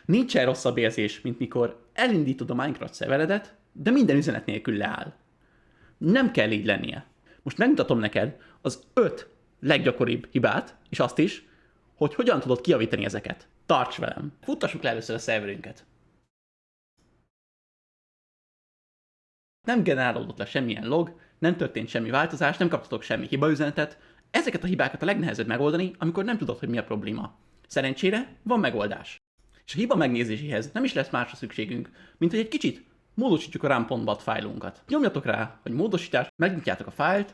Nincsen rosszabb érzés, mint mikor elindítod a Minecraft szerveredet, de minden üzenet nélkül leáll. Nem kell így lennie. Most megmutatom neked az 5 leggyakoribb hibát, és azt is, hogy hogyan tudod kijavítani ezeket. Tarts velem! Futtassuk le először a szerverünket. Nem generálódott le semmilyen log, nem történt semmi változás, nem kaptatok semmi hibaüzenetet. Ezeket a hibákat a legnehezebb megoldani, amikor nem tudod, hogy mi a probléma. Szerencsére van megoldás. És a hiba megnézéséhez nem is lesz másra szükségünk, mint hogy egy kicsit módosítjuk a ram.bat fájlunkat. Nyomjatok rá, hogy módosítás, megnyitjátok a fájlt,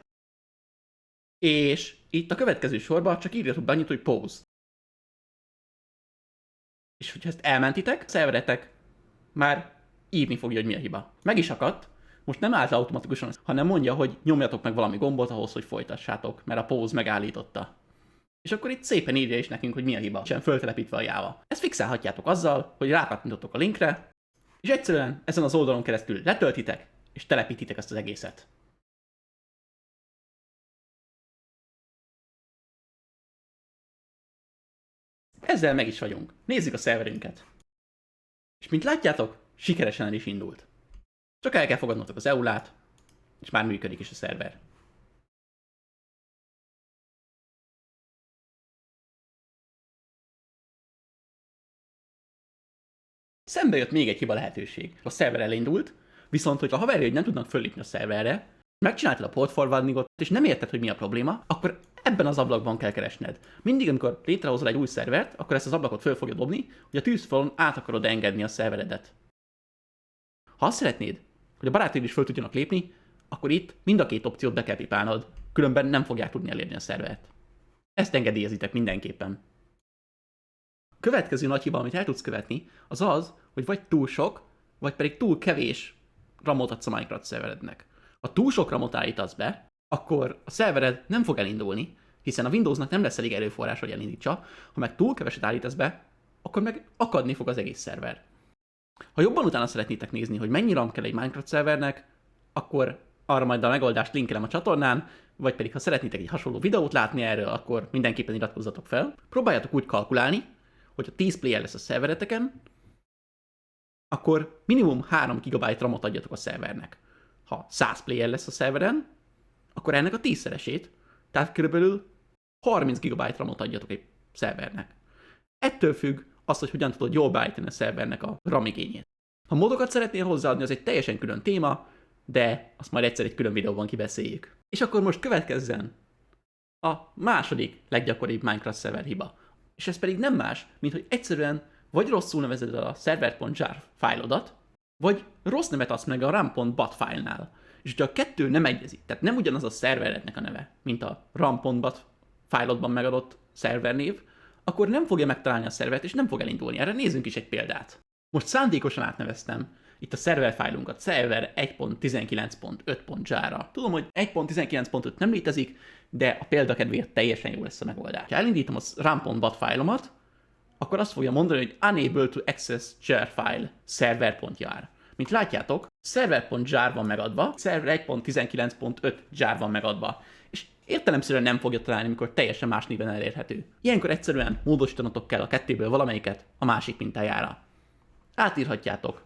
és itt a következő sorban csak írjatok be annyit, hogy pause. És hogyha ezt elmentitek, a szerveretek már írni fogja, hogy mi a hiba. Meg is akadt, most nem állt automatikusan, hanem mondja, hogy nyomjatok meg valami gombot ahhoz, hogy folytassátok, mert a pause megállította. És akkor itt szépen írja is nekünk, hogy mi a hiba, sem föltelepítve a Java. Ezt fixálhatjátok azzal, hogy rákattintotok a linkre, és egyszerűen ezen az oldalon keresztül letöltitek, és telepítitek ezt az egészet. Ezzel meg is vagyunk. Nézzük a szerverünket. És mint látjátok, sikeresen el is indult. Csak el kell fogadnotok az EULA-t, és már működik is a szerver. Szembe jött még egy hiba lehetőség. A szerver elindult, viszont hogyha haverja, hogy nem tudnak föllépni a szerverre, megcsináltad a port forwardingot, és nem érted, hogy mi a probléma, akkor ebben az ablakban kell keresned. Mindig, amikor létrehozol egy új szervert, akkor ezt az ablakot föl fogja dobni, hogy a tűzfalon át akarod engedni a szerveredet. Ha azt szeretnéd, hogy a barátaid is föl tudjanak lépni, akkor itt mind a két opciót be kell pipálnod, különben nem fogják tudni elérni a szervert. Ezt engedélyezitek mindenképpen. A következő nagy hiba, amit el tudsz követni, az az, hogy vagy túl sok, vagy pedig túl kevés ramot adsz a Minecraft szerverednek. Ha túl sok ramot állítasz be, akkor a szervered nem fog elindulni, hiszen a Windowsnak nem lesz elég erőforrás, hogy elindítsa, ha meg túl keveset állítasz be, akkor meg akadni fog az egész szerver. Ha jobban utána szeretnétek nézni, hogy mennyi RAM kell egy Minecraft szervernek, akkor arra majd a megoldást linkelem a csatornán, vagy pedig ha szeretnétek egy hasonló videót látni erről, akkor mindenképpen iratkozzatok fel. Próbáljátok úgy kalkulálni, hogy ha 10 player lesz a szervereteken, akkor minimum 3 GB RAM-ot adjatok a szervernek. Ha 100 player lesz a szerveren, akkor ennek a 10-szeresét, tehát körülbelül 30 GB RAM-ot adjatok egy szervernek. Ettől függ az, hogy hogyan tudod jól beállítani a szervernek a RAM igényét. Ha modokat szeretnél hozzáadni, az egy teljesen külön téma, de azt majd egyszer egy külön videóban kibeszéljük. És akkor most következzen a második leggyakoribb Minecraft szerver hiba. És ez pedig nem más, mint hogy egyszerűen vagy rosszul nevezed a server.jar fájlodat, vagy rossz nevet adsz meg a ram.bat fájlnál. És hogyha a kettő nem egyezik, tehát nem ugyanaz a szerverednek a neve, mint a ram.bat fájlodban megadott szervernév, akkor nem fogja megtalálni a szervert, és nem fog elindulni. Erre nézzünk is egy példát. Most szándékosan átneveztem itt a szerver fájlunkat server 1.19.5.jar-ra. Tudom, hogy 1.19.5 nem létezik, de a példa kedvéért teljesen jó lesz a megoldás. Ha elindítom a ram.bat fájlomat, akkor azt fogja mondani, hogy unable to access jar file server.jar. Mint látjátok, server.jar van megadva, server 1.19.5 jar van megadva, és értelemszerűen nem fogja találni, amikor teljesen más néven elérhető. Ilyenkor egyszerűen módosítanatok kell a kettőből valamelyiket a másik mintájára. Átírhatjátok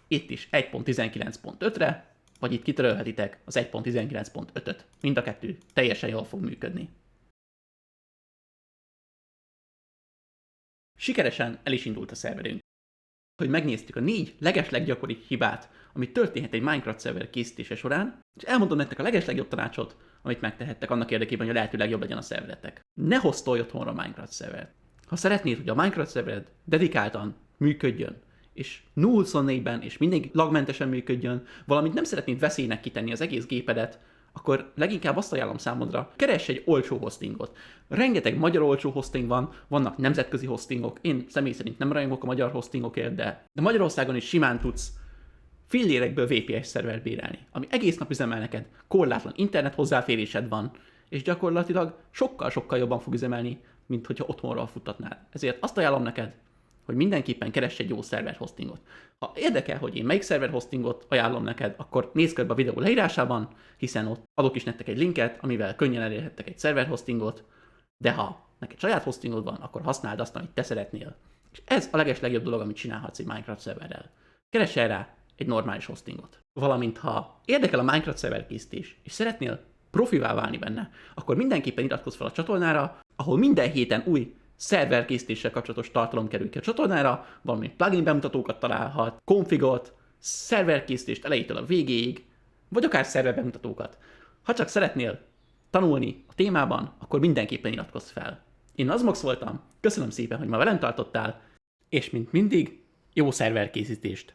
itt is 1.19.5-re, vagy itt kitörölhetitek az 1.19.5-öt. Mind a kettő teljesen jól fog működni. Sikeresen el is indult a szerverünk. Hogy megnéztük a 4 legesleggyakoribb hibát, ami történhet egy Minecraft szerver készítése során, és elmondom nektek a legeslegjobb tanácsot, amit megtehettek annak érdekében, hogy a lehető legjobb legyen a szerveretek. Ne hoztolj otthonra a Minecraft szervert. Ha szeretnéd, hogy a Minecraft szervered dedikáltan működjön, és 0-24-ben és mindig lagmentesen működjön, valamint nem szeretnéd veszélynek kitenni az egész gépedet, akkor leginkább azt ajánlom számodra, keress egy olcsó hostingot. Rengeteg magyar olcsó hosting van, vannak nemzetközi hostingok, én személy szerint nem rajongok a magyar hostingokért, de Magyarországon is simán tudsz fillérekből VPS szervert bérelni, ami egész nap üzemel neked, korlátlan internet hozzáférésed van, és gyakorlatilag sokkal-sokkal jobban fog üzemelni, mint hogyha otthonról futtatnál. Ezért azt ajánlom neked, hogy mindenképpen keress egy jó szerver hostingot. Ha érdekel, hogy én melyik szerver hostingot ajánlom neked, akkor nézz körbe a videó leírásában, hiszen ott adok is nektek egy linket, amivel könnyen elérhettek egy szerver hostingot, de ha neked saját hostingod van, akkor használd azt, amit te szeretnél. És ez a legeslegjobb dolog, amit csinálhatsz egy Minecraft szerverrel. Keres erre egy normális hostingot. Valamint ha érdekel a Minecraft szerverkészítés, és szeretnél profivá válni benne, akkor mindenképpen iratkozz fel a csatornára, ahol minden héten új szerverkészítéssel kapcsolatos tartalom kerül ki a csatornára, valami plugin bemutatókat találhat, konfigot, szerverkészítést elejétől a végéig, vagy akár szerver bemutatókat. Ha csak szeretnél tanulni a témában, akkor mindenképpen iratkozz fel. Én Nazmox voltam, köszönöm szépen, hogy ma velem tartottál, és mint mindig, jó szerverkészítést!